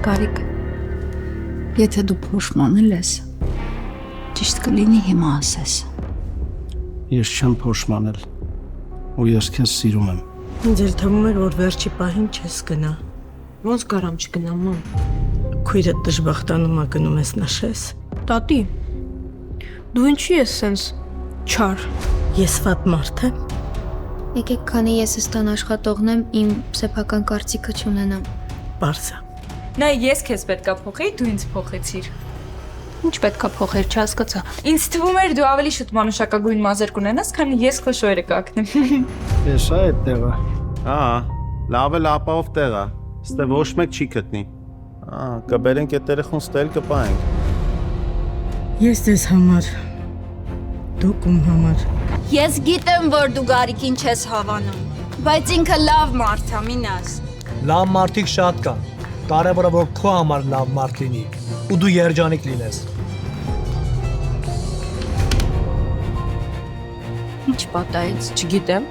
Գարիկ, եթե դու փոշմանել ես, ճիշտ կլինի հիմա ասես։ Ես չեմ փոշմանել, ու ես քեզ սիրում եմ։ Ինձ էլ թվում էր, որ վերջի պահին չես գնա։ Ոնց կարամ չգնամ, մամ։ Քույրդ դժբախտանում ա գնում ես նշես։ Տատի, դու ինչի ես սենց չար։ Ես վատ մարդ եմ։ Եկեք, քանի ես ստան աշխատողն եմ, իմ սեփական կարծիքը չունենամ։ Պարզա։ Նա ես քեզ պետքա փոխեի, դու ինձ փոխեցիր։ Ինչ պետքա փոխեր, չհասկացա։ Ինձ թվում էր դու ավելի շուտ մանուշակագույն մազեր կունենաս, քան ես քո շոյերը կակնեմ։ Ես այդ տեղը։ Լավ էլ ապահով տեղ է, ստե ոչ մեկ չի գտնի։ Կբերենք այդ երեխուն ստել կպայենք։ Ես ձեզ համար, դուք ում համար։ Ես գիտեմ, որ դու Գարիկին չես հավանում, բայց ինքը լավ մարդ է, մինաս։ Լավ մարդիկ շատ կան, կարևորը որ քո համար լավ մարդ լինի, ու դու երջանիկ լինես։ Ինչ պատահեց, չգիտեմ։